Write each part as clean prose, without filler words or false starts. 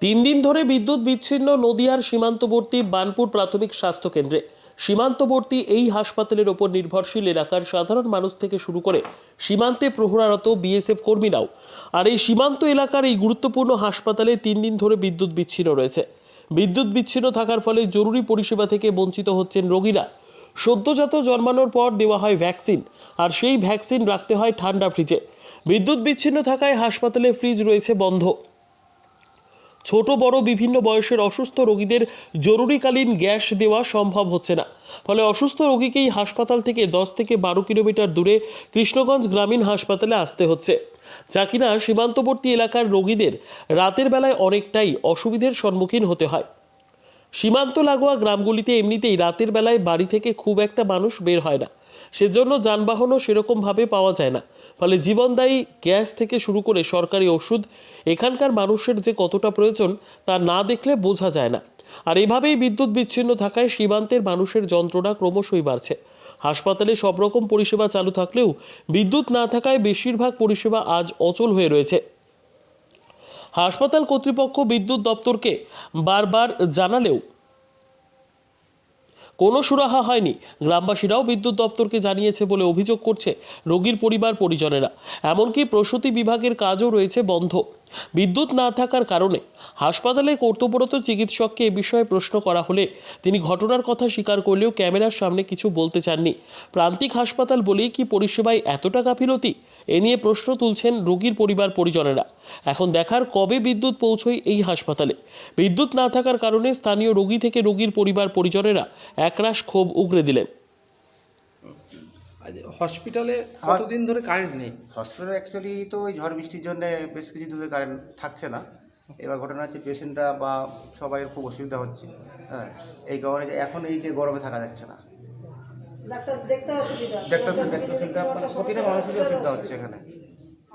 তিন দিন ধরে বিদ্যুৎ বিচ্ছিন্ন নদিয়ার সীমান্তবর্তী বানপুর প্রাথমিক স্বাস্থ্য কেন্দ্রে। সীমান্তবর্তী এই হাসপাতালের ওপর নির্ভরশীল এলাকার সাধারণ মানুষ থেকে শুরু করে সীমান্তে প্রহরারত বিএসএফ কর্মীরাও। আর এই সীমান্ত এলাকার এই গুরুত্বপূর্ণ হাসপাতালে 3 দিন ধরে বিদ্যুৎ বিচ্ছিন্ন রয়েছে। বিদ্যুৎ বিচ্ছিন্ন থাকার ফলে জরুরি পরিষেবা থেকে বঞ্চিত হচ্ছেন রোগীরা। সদ্যজাত জন্মানোর পর দেওয়া হয় ভ্যাকসিন, আর সেই ভ্যাকসিন রাখতে হয় ঠান্ডা ফ্রিজে। বিদ্যুৎ বিচ্ছিন্ন থাকায় হাসপাতালে ফ্রিজ রয়েছে বন্ধ। ছোট বড় বিভিন্ন বয়সের অসুস্থ রোগীদের জরুরিকালীন গ্যাস দেওয়া সম্ভব হচ্ছে না। ফলে অসুস্থ রোগীকেই হাসপাতাল থেকে 10 থেকে 12 কিলোমিটার দূরে কৃষ্ণগঞ্জ গ্রামীণ হাসপাতালে আসতে হচ্ছে, যা কিনা সীমান্তবর্তী এলাকার রোগীদের রাতের বেলায় অনেকটাই অসুবিধার সম্মুখীন হতে হয়। সীমান্ত লাগোয়া গ্রামগুলিতে এমনিতেই রাতের বেলায় বাড়ি থেকে খুব একটা মানুষ বের হয় না, সেজন্য যানবাহনও সেরকমভাবে পাওয়া যায় না। ফলে জীবনদায়ী গ্যাস থেকে শুরু করে সরকারি ওষুধ এখানকার মানুষের যে কতটা প্রয়োজন তা না দেখলে বোঝা যায় না। আর এভাবেই বিদ্যুৎ বিচ্ছিন্ন থাকায় সীমান্তের মানুষের যন্ত্রণা ক্রমশই বাড়ছে। হাসপাতালে সব রকম পরিষেবা চালু থাকলেও বিদ্যুৎ না থাকায় বেশিরভাগ পরিষেবা আজ অচল হয়ে রয়েছে। হাসপাতাল কর্তৃপক্ষ বিদ্যুৎ দপ্তরকে বারবার জানালেও কোনো সুরাহা হয়নি। গ্রামবাসীরাও বিদ্যুৎ দপ্তরকে জানিয়েছে বলে অভিযোগ করছে রোগীর পরিবার পরিজনেরা। এমনকি প্রসূতি বিভাগের কাজও রয়েছে বন্ধ। বিদ্যুৎ না থাকার কারণে হাসপাতালে কর্তব্যরত চিকিৎসককে এ বিষয়ে প্রশ্ন করা হলে তিনি ঘটনার কথা স্বীকার করলেও ক্যামেরার সামনে কিছু বলতে চাননি। প্রান্তিক হাসপাতাল বলেই কি পরিষেবায় এতটা গাফিলতি? এ নিয়ে প্রশ্ন তুলছেন রোগীর পরিবার পরিজনেরা। এখন দেখার কবে বিদ্যুৎ পৌঁছয় এই হাসপাতালে। বিদ্যুৎ না থাকার কারণে স্থানীয় রোগী থেকে রোগীর পরিবার পরিজনেরা একরাশ ক্ষোভ উগরে দিলেন। হসপিটালে কতদিন ধরে কারেন্ট নেই? হসপিটালে অ্যাকচুয়ালি তো ওই ঝড় বৃষ্টির জন্য বেশ কিছু ধরে কারেন্ট থাকছে না। এবার ঘটনা হচ্ছে পেশেন্টরা বা সবাই খুব অসুবিধা হচ্ছে। হ্যাঁ, এই কারণে যে এখন এই যে গরমে থাকা যাচ্ছে না, ডাক্তার দেখতে অসুবিধা, প্রতিটা মানুষেরই অসুবিধা হচ্ছে এখানে।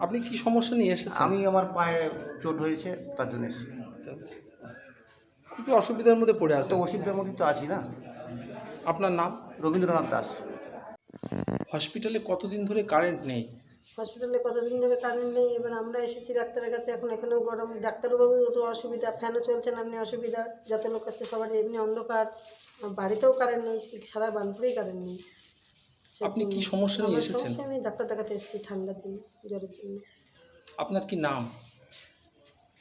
আপনি কি সমস্যা নিয়ে এসেছেন? আমি আমার পায়ে চোট হয়েছে, তার জন্য এসেছি। আচ্ছা আচ্ছা, খুবই অসুবিধার মধ্যে পড়ে আছে। তো অসুবিধার মধ্যে তো আছি না। আপনার নাম? রবীন্দ্রনাথ দাস। হসপিটালে কতদিন ধরে কারেন্ট নেই? হসপিটালে কতদিন ধরে কারেন্ট নেই। এবার আমরা এসেছি ডাক্তারের কাছে, এখন এখানেও গরম, ডাক্তারবাবুরও অসুবিধা, ফ্যানও চলছে না, এমনি অসুবিধা। যত লোক আছে সবার এমনি অন্ধকার, বাড়িতেও কারেন্ট নেই, সারা বানপুরেই কারেন্ট নেই। আপনি কি সমস্যা নিয়ে এসেছেন? আমি ডাক্তার দেখাতে এসেছি ঠান্ডার জন্য, জ্বরের জন্য। আপনার কি নাম?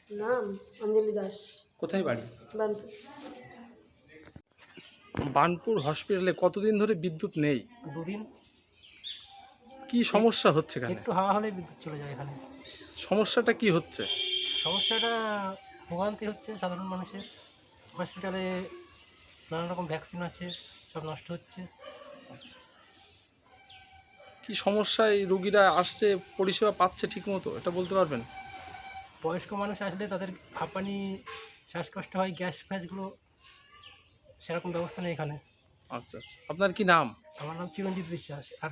নাম অঞ্জলি দাস। কোথায় বাড়ি? বানপুর। বানপুর হসপিটালে কতদিন ধরে বিদ্যুৎ নেই? দুদিন। কি সমস্যা হচ্ছে এখানে? একটু হাওয়া হলে বিদ্যুৎ চলে যায় এখানে। সমস্যাটা কি হচ্ছে? সমস্যাটা ভোগান্তি হচ্ছে সাধারণ মানুষের। হসপিটালে নানা রকম ভ্যাকসিন আছে, সব নষ্ট হচ্ছে। কি সমস্যায় রোগীরা আসছে, পরিষেবা পাচ্ছে ঠিকমতো, এটা বলতে পারবেন? বয়স্ক মানুষ আসলে তাদের হাঁপানি, শ্বাসকষ্ট হয়, গ্যাস ফ্যাসগুলো সেরকম ব্যবস্থা নেই এখানে। আচ্ছা আচ্ছা, আপনার কি নাম? আমার নাম চিরঞ্জিত বিশ্বাস। আর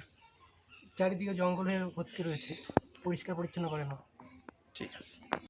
চারিদিকে জঙ্গল হয়ে ভর্তি রয়েছে, পরিষ্কার পরিচ্ছন্ন করে না। ঠিক আছে।